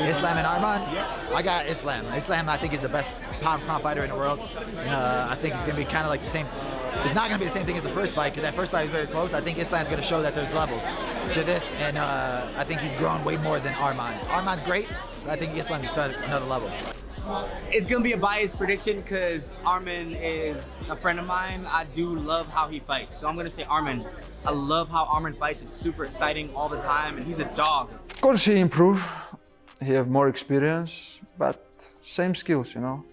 Islam and Arman? I got Islam. Islam, I think, is the best pound-for-pound fighter in the world. And I think it's going to be kind of like the same. It's not going to be the same thing as the first fight, because that first fight was very close. I think Islam's going to show that there's levels to this, and I think he's grown way more than Arman. Arman's great, but I think Islam is another level. It's going to be a biased prediction because Arman is a friend of mine. I do love how he fights. So I'm going to say Arman. I love how Arman fights. It's super exciting all the time, and he's a dog. Of course he improved. He have more experience, but same skills, you know.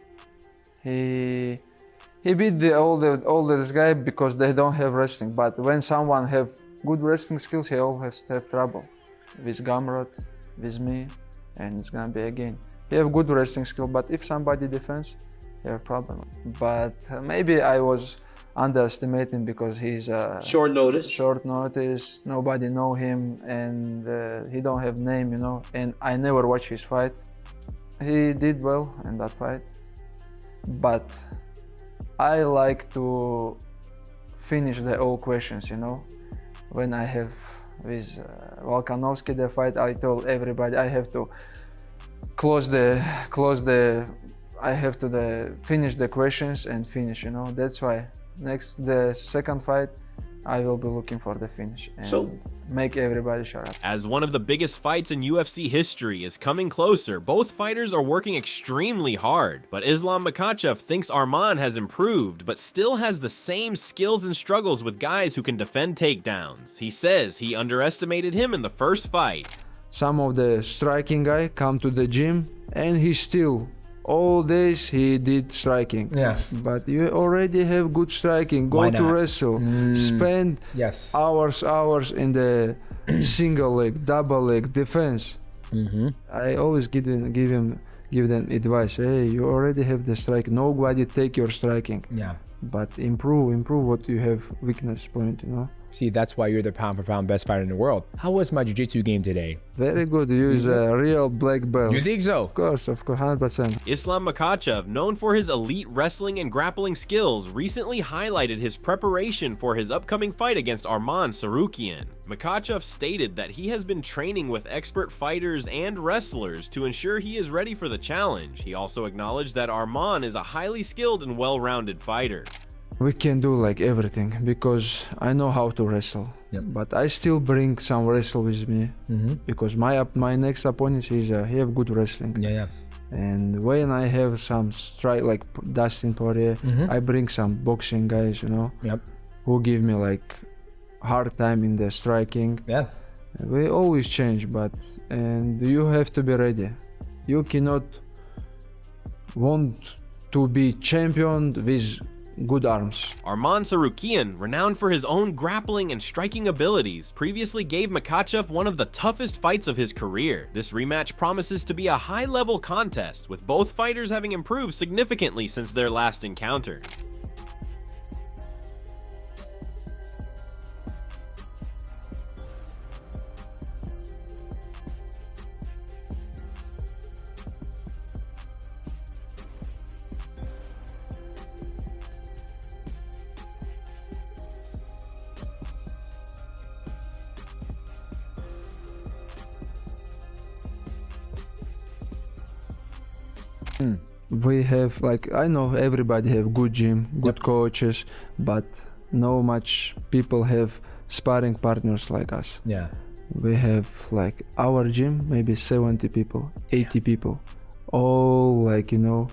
He beat all this guy because they don't have wrestling. But when someone have good wrestling skills, he always have trouble with Gamrot, with me, and it's gonna be again. He have good wrestling skill, but if somebody defends, he have problem. But maybe I was underestimating because he's short notice. Short notice. Nobody know him, and he don't have name, you know. And I never watch his fight. He did well in that fight, but I like to finish the all questions, you know. When I have with Volkanovski the fight, I told everybody I have to finish the questions and finish, you know. That's why the second fight I will be looking for the finish and make everybody shut up. As one of the biggest fights in UFC history is coming closer, both fighters are working extremely hard. But Islam Makhachev thinks Arman has improved, but still has the same skills and struggles with guys who can defend takedowns. He says he underestimated him in the first fight. Some of the striking guy come to the gym and he still all days he did striking. Yeah. But you already have good striking. Go to wrestle. Spend hours in the single leg, double leg defense. I always give them advice. Hey, you already have the strike. Nobody take your striking. Yeah. But improve what you have weakness point, you know. See, that's why you're the pound-for-pound best fighter in the world. How was my jiu-jitsu game today? Very good. You use a real black belt. You think so? Of course, 100%. Islam Makhachev, known for his elite wrestling and grappling skills, recently highlighted his preparation for his upcoming fight against Arman Tsarukyan. Makhachev stated that he has been training with expert fighters and wrestlers to ensure he is ready for the challenge. He also acknowledged that Arman is a highly skilled and well-rounded fighter. We can do like everything because I know how to wrestle. Yep. But I still bring some wrestle with me because my next opponent he have good wrestling. Yeah. And when I have some strike like Dustin Poirier, I bring some boxing guys, you know, who give me like hard time in the striking. Yeah. We always change, and you have to be ready. You cannot want to be champion with good arms. Arman Tsarukyan, renowned for his own grappling and striking abilities, previously gave Makhachev one of the toughest fights of his career. This rematch promises to be a high-level contest, with both fighters having improved significantly since their last encounter. We have like, I know everybody have good gym, good coaches, but no much people have sparring partners like us. Yeah. We have like our gym, maybe 70 people, 80 people, all like, you know,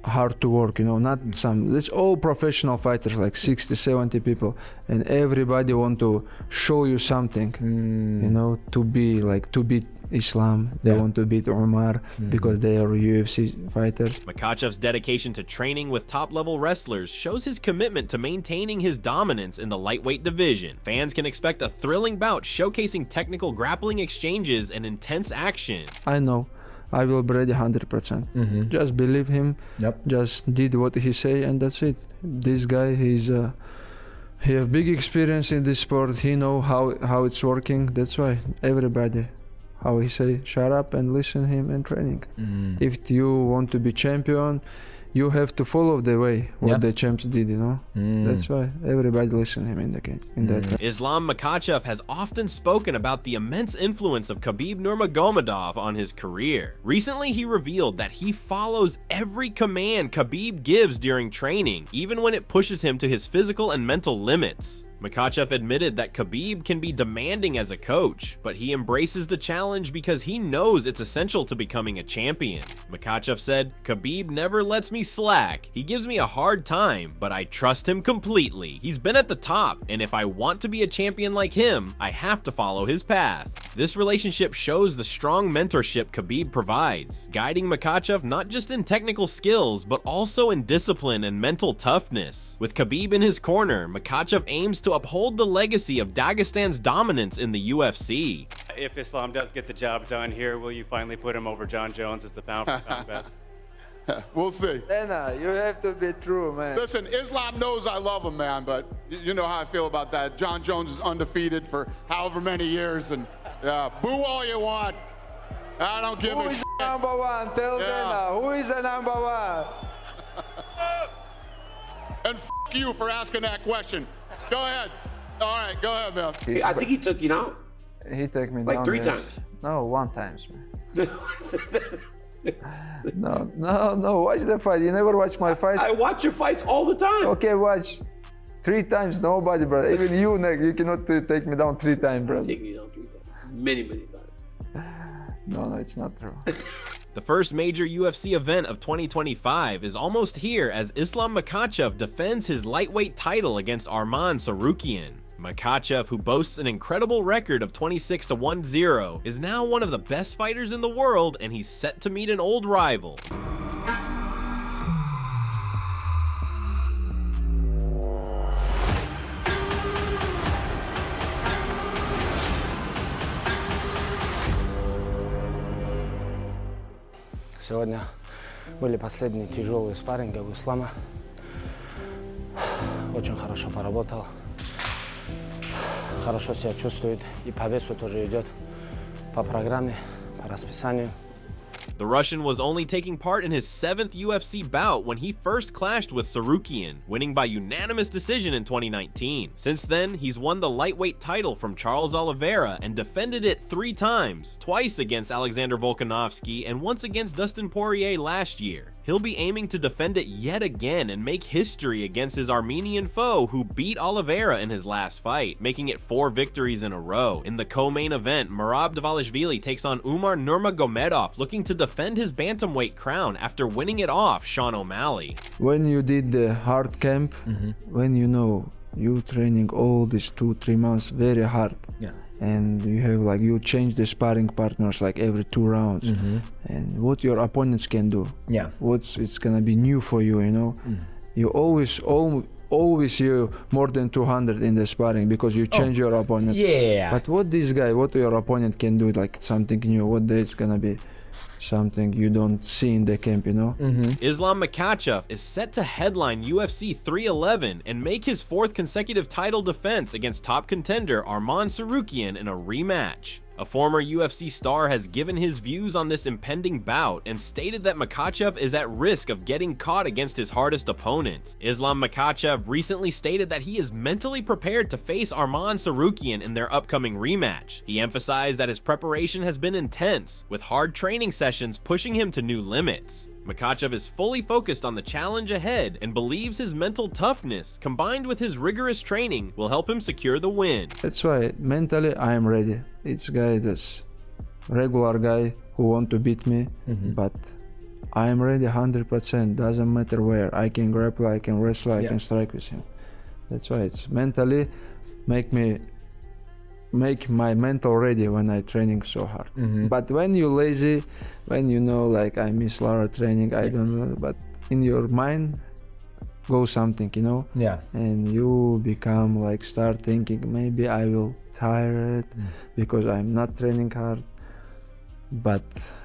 hard to work, you know, not some, it's all professional fighters, like 60, 70 people, and everybody want to show you something, you know, to beat Islam. They want to beat Umar because they are UFC fighters. Makhachev's dedication to training with top-level wrestlers shows his commitment to maintaining his dominance in the lightweight division. Fans can expect a thrilling bout showcasing technical grappling exchanges and intense action. I know I will be ready 100%. Just believe him. Just did what he say, and that's it. This guy, he have big experience in this sport. He know how it's working. That's why everybody, how he say, shut up and listen him in training. If you want to be champion, you have to follow the way what Yeah. the champs did, you know. That's why everybody listen him in the game. In that. Islam Makhachev has often spoken about the immense influence of Khabib Nurmagomedov on his career. Recently, he revealed that he follows every command Khabib gives during training, even when it pushes him to his physical and mental limits. Makhachev admitted that Khabib can be demanding as a coach, but he embraces the challenge because he knows it's essential to becoming a champion. Makhachev said, "Khabib never lets me slack. He gives me a hard time, but I trust him completely. He's been at the top, and if I want to be a champion like him, I have to follow his path." This relationship shows the strong mentorship Khabib provides, guiding Makhachev not just in technical skills, but also in discipline and mental toughness. With Khabib in his corner, Makhachev aims to uphold the legacy of Dagestan's dominance in the UFC. If Islam does get the job done here, will you finally put him over John Jones as the pound-for-pound best? We'll see. Lena, you have to be true, man. Listen, Islam knows I love him, man, but you know how I feel about that. John Jones is undefeated for however many years, and yeah, boo all you want. I don't give Who a is shit. number one? Tell Yeah. Lena, who is the number one? And you for asking that question. Go ahead. All right, go ahead, man. I think he took you out. He take me Like down 3 there. times. No, 1 time, man. No. Watch the fight. You never watch my fight. I watch your fights all the time. Okay, watch. 3 times, nobody, brother. Even you, Nick, you cannot take me down 3 times, brother. Take me down 3 times. Many times. No, it's not true. The first major UFC event of 2025 is almost here as Islam Makhachev defends his lightweight title against Arman Tsarukyan. Makhachev, who boasts an incredible record of 26-1-0, is now one of the best fighters in the world, and he's set to meet an old rival. Сегодня были последние тяжелые спарринги у Ислама. Очень хорошо поработал. Хорошо себя чувствует. И по весу тоже идет по программе, по расписанию. The Russian was only taking part in his 7th UFC bout when he first clashed with Tsarukyan, winning by unanimous decision in 2019. Since then, he's won the lightweight title from Charles Oliveira and defended it 3 times, twice against Alexander Volkanovski and once against Dustin Poirier last year. He'll be aiming to defend it yet again and make history against his Armenian foe who beat Oliveira in his last fight, making it 4 victories in a row. In the co-main event, Merab Dvalishvili takes on Umar Nurmagomedov, looking to defend his bantamweight crown after winning it off Sean O'Malley. When you did the hard camp, when you know you training all these 2-3 months very hard, and you have like you change the sparring partners like every 2 rounds, and what your opponents can do, what's it's gonna be new for you, you know. You always you more than 200 in the sparring because you change your opponent. But what this guy, what your opponent can do, like something new, what is gonna be something you don't see in the camp, you know. Islam Makhachev is set to headline UFC 311 and make his 4th consecutive title defense against top contender Arman Tsarukyan in a rematch. A former UFC star has given his views on this impending bout and stated that Makhachev is at risk of getting caught against his hardest opponent. Islam Makhachev recently stated that he is mentally prepared to face Arman Tsarukyan in their upcoming rematch. He emphasized that his preparation has been intense, with hard training sessions pushing him to new limits. Makhachev is fully focused on the challenge ahead and believes his mental toughness, combined with his rigorous training, will help him secure the win. That's why mentally I am ready. It's guy that's regular guy who want to beat me, but I am ready 100%. Doesn't matter where. I can grapple, I can wrestle, I can strike with him. That's why it's mentally make my mental ready when I training so hard. But when you lazy, when you know like I miss a lot of training, I don't know, but in your mind go something, you know, and you become like start thinking maybe I will tire it because I'm not training hard. But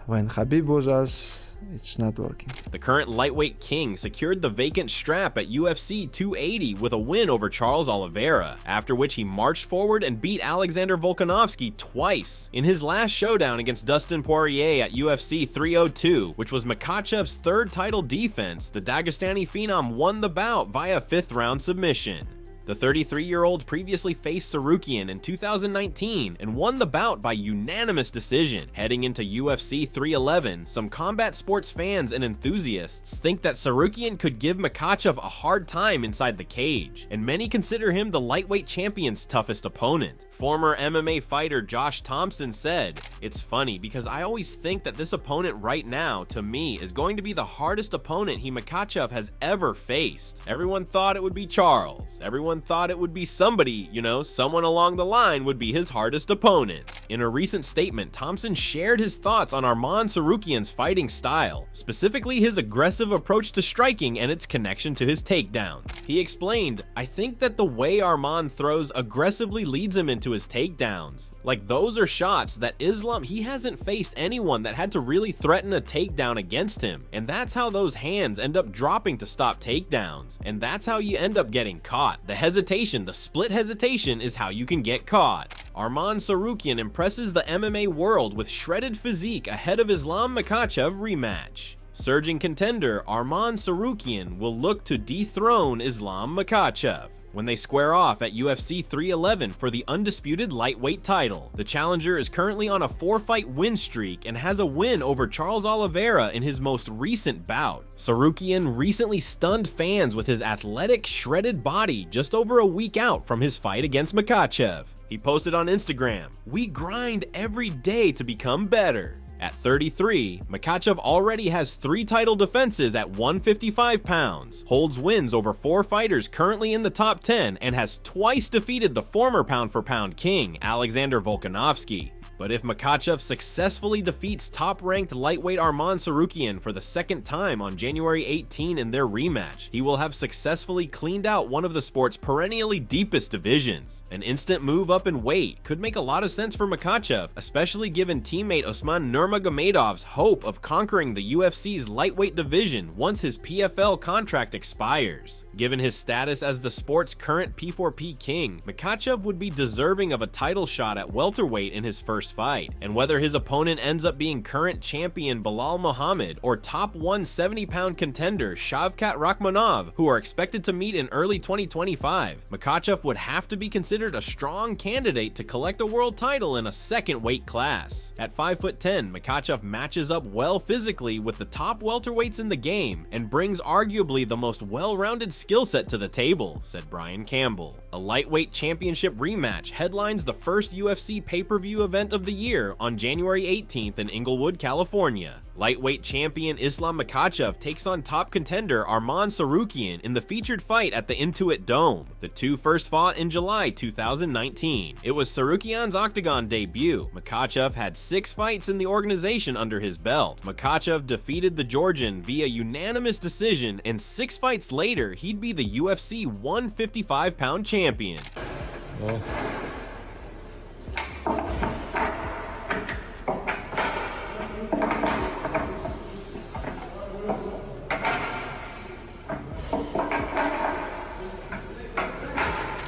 when Khabib was us, it's not working. The current lightweight king secured the vacant strap at UFC 280 with a win over Charles Oliveira, after which he marched forward and beat Alexander Volkanovski twice in his last showdown against Dustin Poirier at UFC 302, which was Makhachev's third title defense. The Dagestani phenom won the bout via 5th round submission. The 33-year-old previously faced Tsarukyan in 2019 and won the bout by unanimous decision. Heading into UFC 311, some combat sports fans and enthusiasts think that Tsarukyan could give Makhachev a hard time inside the cage, and many consider him the lightweight champion's toughest opponent. Former MMA fighter Josh Thompson said, "It's funny because I always think that this opponent right now, to me, is going to be the hardest opponent Makhachev has ever faced. Everyone thought it would be Charles. Everyone thought it would be somebody, someone along the line would be his hardest opponent." In a recent statement, Thompson shared his thoughts on Arman Tsarukyan's fighting style, specifically his aggressive approach to striking and its connection to his takedowns. He explained, "I think that the way Arman throws aggressively leads him into his takedowns. Like, those are shots that he hasn't faced anyone that had to really threaten a takedown against him, and that's how those hands end up dropping to stop takedowns, and that's how you end up getting caught. The split hesitation is how you can get caught." Arman Tsarukyan impresses the MMA world with shredded physique ahead of Islam Makhachev rematch. Surging contender Arman Tsarukyan will look to dethrone Islam Makhachev when they square off at UFC 311 for the undisputed lightweight title. The challenger is currently on a 4-fight win streak and has a win over Charles Oliveira in his most recent bout. Tsarukyan recently stunned fans with his athletic, shredded body just over a week out from his fight against Makhachev. He posted on Instagram, "We grind every day to become better." At 33, Makhachev already has 3 title defenses at 155 pounds, holds wins over 4 fighters currently in the top 10, and has twice defeated the former pound-for-pound king, Alexander Volkanovski. But if Makhachev successfully defeats top-ranked lightweight Arman Tsarukyan for the second time on January 18 in their rematch, he will have successfully cleaned out one of the sport's perennially deepest divisions. An instant move up in weight could make a lot of sense for Makhachev, especially given teammate Usman Nurmagomedov's hope of conquering the UFC's lightweight division once his PFL contract expires. Given his status as the sport's current P4P king, Makhachev would be deserving of a title shot at welterweight in his first fight, and whether his opponent ends up being current champion Belal Muhammad or top 170-pound contender Shavkat Rakhmonov, who are expected to meet in early 2025, Makhachev would have to be considered a strong candidate to collect a world title in a second weight class. At 5'10", Makhachev matches up well physically with the top welterweights in the game and brings arguably the most well-rounded skill set to the table, said Brian Campbell. A lightweight championship rematch headlines the first UFC pay-per-view event of the year on January 18th in Inglewood, California. Lightweight champion Islam Makhachev takes on top contender Arman Tsarukyan in the featured fight at the Intuit Dome. The two first fought in July 2019. It was Tsarukyan's octagon debut. Makhachev had 6 fights in the organization under his belt. Makhachev defeated the Georgian via unanimous decision, and 6 fights later, he'd be the UFC 155-pound champion. Well.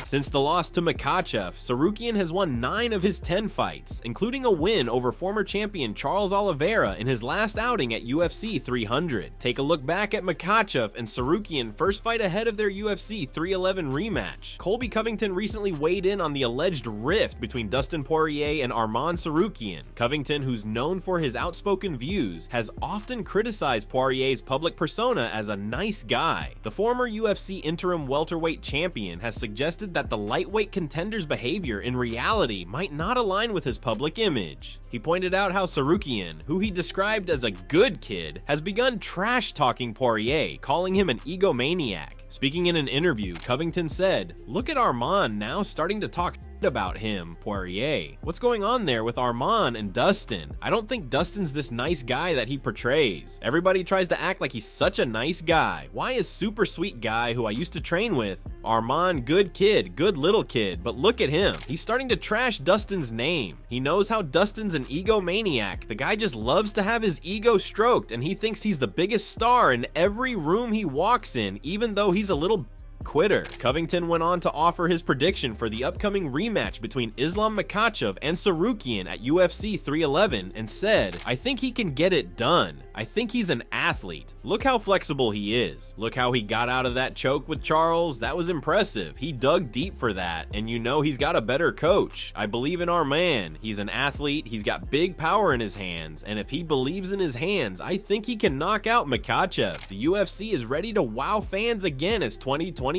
Since the loss to Makhachev, Tsarukyan has won 9 of his 10 fights, including a win over former champion Charles Oliveira in his last outing at UFC 300. Take a look back at Makhachev and Tsarukyan first fight ahead of their UFC 311 rematch. Colby Covington recently weighed in on the alleged rift between Dustin Poirier and Arman Tsarukyan. Covington, who's known for his outspoken views, has often criticized Poirier's public persona as a nice guy. The former UFC interim welterweight champion has suggested that the lightweight contender's behavior in reality might not align with his public image. He pointed out how Tsarukyan, who he described as a good kid, has begun trash-talking Poirier, calling him an egomaniac. Speaking in an interview, Covington said, "Look at Arman now starting to talk about him, Poirier. What's going on there with Arman and Dustin? I don't think Dustin's this nice guy that he portrays. Everybody tries to act like he's such a nice guy. Why is super sweet guy who I used to train with, Arman, good kid, good little kid, but look at him. He's starting to trash Dustin's name. He knows how Dustin's an egomaniac. The guy just loves to have his ego stroked, and he thinks he's the biggest star in every room he walks in, even though he's a little quitter. Covington went on to offer his prediction for the upcoming rematch between Islam Makhachev and Tsarukyan at UFC 311 and said, "I think he can get it done. I think he's an athlete. Look how flexible he is. Look how he got out of that choke with Charles. That was impressive. He dug deep for that, and you know he's got a better coach. I believe in our man. He's an athlete. He's got big power in his hands, and if he believes in his hands, I think he can knock out Makhachev." The UFC is ready to wow fans again as 2025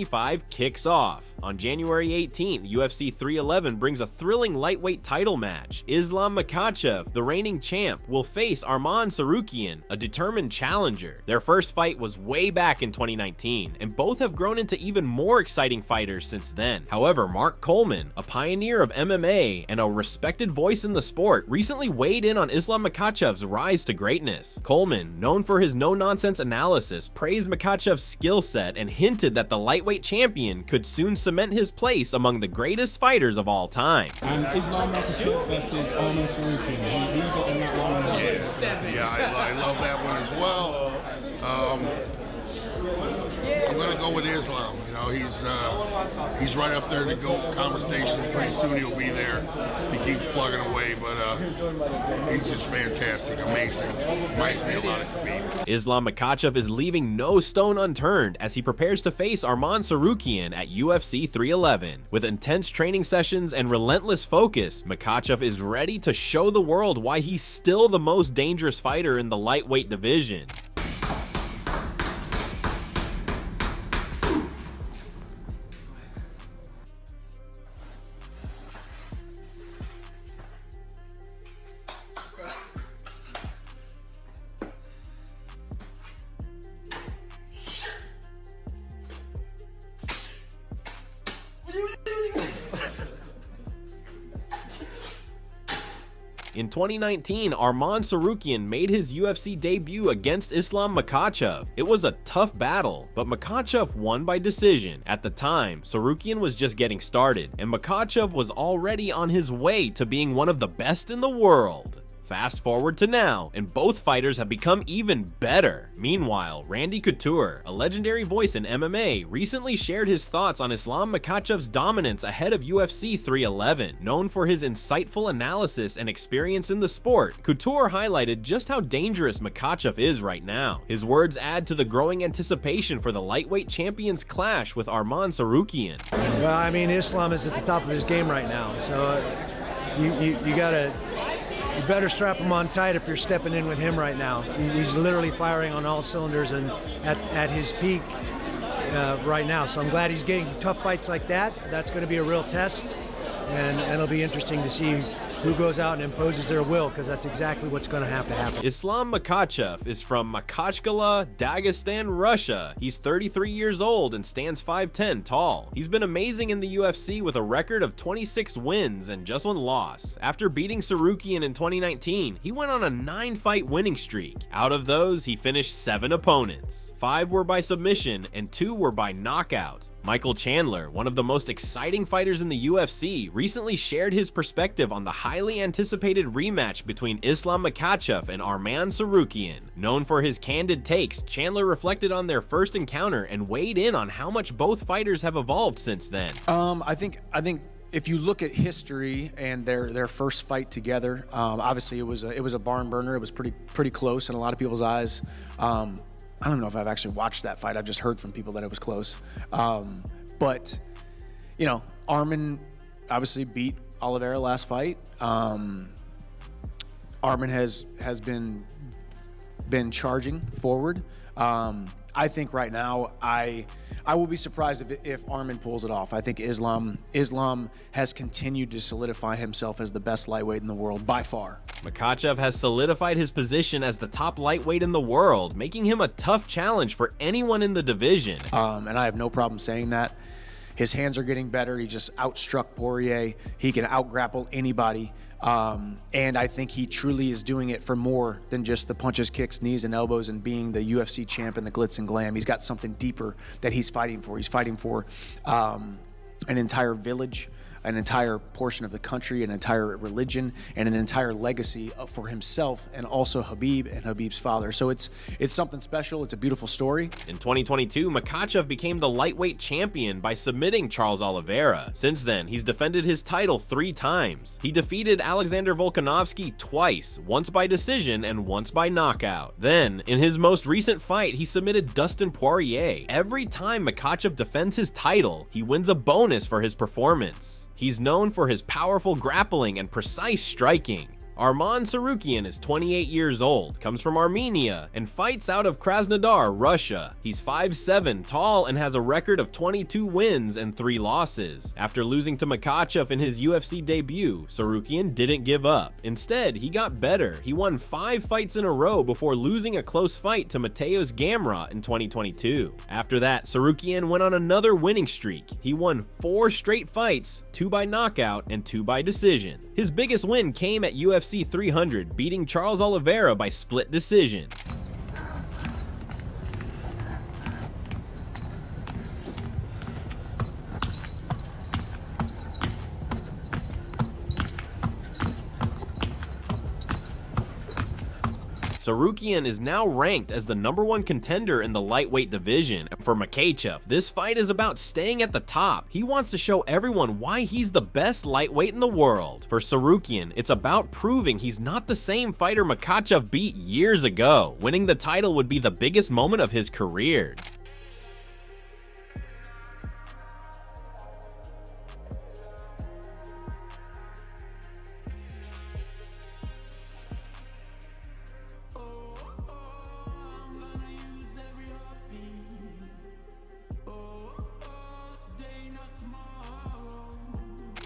kicks off. On January 18th, UFC 311 brings a thrilling lightweight title match. Islam Makhachev, the reigning champ, will face Arman Tsarukyan, a determined challenger. Their first fight was way back in 2019, and both have grown into even more exciting fighters since then. However, Mark Coleman, a pioneer of MMA and a respected voice in the sport, recently weighed in on Islam Makhachev's rise to greatness. Coleman, known for his no-nonsense analysis, praised Makhachev's skill set and hinted that the lightweight champion could soon cement his place among the greatest fighters of all time. And Islam Makhachev versus Arman Tsarukyan. Who you got in that one? Yeah, I love that one as well. I'm going to go with Islam. You know, he's right up there in the GOAT conversation. Pretty soon he'll be there if he keeps plugging away. But he's just fantastic, amazing. Reminds me a lot of Khabib. Islam Makhachev is leaving no stone unturned as he prepares to face Arman Tsarukyan at UFC 311. With intense training sessions and relentless focus, Makhachev is ready to show the world why he's still the most dangerous fighter in the lightweight division. In 2019, Arman Tsarukyan made his UFC debut against Islam Makhachev. It was a tough battle, but Makhachev won by decision. At the time, Tsarukyan was just getting started, and Makhachev was already on his way to being one of the best in the world. Fast forward to now, and both fighters have become even better. Meanwhile, Randy Couture, a legendary voice in MMA, recently shared his thoughts on Islam Makhachev's dominance ahead of UFC 311. Known for his insightful analysis and experience in the sport, Couture highlighted just how dangerous Makhachev is right now. His words add to the growing anticipation for the lightweight champions clash with Arman Tsarukyan. Well, I mean, Islam is at the top of his game right now, so you better strap him on tight if you're stepping in with him right now. He's literally firing on all cylinders and at his peak right now. So I'm glad he's getting tough fights like that. That's going to be a real test, and it'll be interesting to see who goes out and imposes their will, because that's exactly what's going to happen. Islam Makhachev is from Makhachkala, Dagestan, Russia. He's 33 years old and stands 5'10" tall. He's been amazing in the UFC with a record of 26 wins and just one loss. After beating Tsarukyan in 2019, he went on a 9-fight winning streak. Out of those, he finished 7 opponents. 5 were by submission and 2 were by knockout. Michael Chandler, one of the most exciting fighters in the UFC, recently shared his perspective on the highly anticipated rematch between Islam Makhachev and Arman Tsarukyan. Known for his candid takes, Chandler reflected on their first encounter and weighed in on how much both fighters have evolved since then. I think if you look at history and their first fight together, obviously it was a barn burner. It was pretty close in a lot of people's eyes. I don't know if I've actually watched that fight. I've just heard from people that it was close. But, you know, Arman obviously beat Oliveira last fight. Arman has been charging forward. I think right now I will be surprised if Arman pulls it off. I think Islam has continued to solidify himself as the best lightweight in the world by far. Makhachev has solidified his position as the top lightweight in the world, making him a tough challenge for anyone in the division. And I have no problem saying that. His hands are getting better. He just outstruck Poirier. He can out-grapple anybody. And I think he truly is doing it for more than just the punches, kicks, knees, and elbows and being the UFC champ and the glitz and glam. He's got something deeper that he's fighting for. He's fighting for an entire village, an entire portion of the country, an entire religion, and an entire legacy for himself and also Khabib and Khabib's father. So it's something special. It's a beautiful story. In 2022, Makhachev became the lightweight champion by submitting Charles Oliveira. Since then, he's defended his title 3 times. He defeated Alexander Volkanovski twice, once by decision and once by knockout. Then, in his most recent fight, he submitted Dustin Poirier. Every time Makhachev defends his title, he wins a bonus for his performance. He's known for his powerful grappling and precise striking. Arman Tsarukyan is 28 years old, comes from Armenia, and fights out of Krasnodar, Russia. He's 5'7", tall, and has a record of 22 wins and 3 losses. After losing to Makhachev in his UFC debut, Tsarukyan didn't give up. Instead, he got better. He won 5 fights in a row before losing a close fight to Mateusz Gamrot in 2022. After that, Tsarukyan went on another winning streak. He won 4 straight fights, 2 by knockout and 2 by decision. His biggest win came at UFC 300, beating Charles Oliveira by split decision. Tsarukyan is now ranked as the #1 contender in the lightweight division. And for Makhachev, this fight is about staying at the top. He wants to show everyone why he's the best lightweight in the world. For Tsarukyan, it's about proving he's not the same fighter Makhachev beat years ago. Winning the title would be the biggest moment of his career.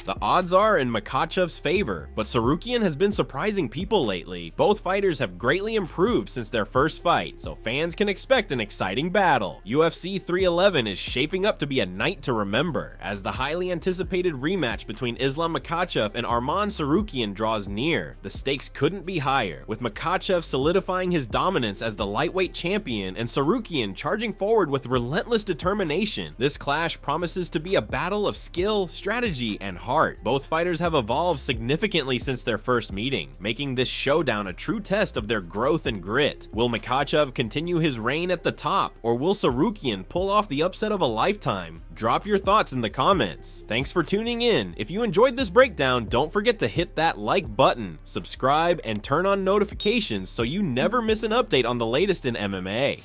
The odds are in Makhachev's favor, but Tsarukyan has been surprising people lately. Both fighters have greatly improved since their first fight, so fans can expect an exciting battle. UFC 311 is shaping up to be a night to remember, as the highly anticipated rematch between Islam Makhachev and Arman Tsarukyan draws near. The stakes couldn't be higher, with Makhachev solidifying his dominance as the lightweight champion and Tsarukyan charging forward with relentless determination. This clash promises to be a battle of skill, strategy, and heart. Both fighters have evolved significantly since their first meeting, making this showdown a true test of their growth and grit. Will Makhachev continue his reign at the top, or will Tsarukyan pull off the upset of a lifetime? Drop your thoughts in the comments. Thanks for tuning in. If you enjoyed this breakdown, don't forget to hit that like button, subscribe, and turn on notifications so you never miss an update on the latest in MMA.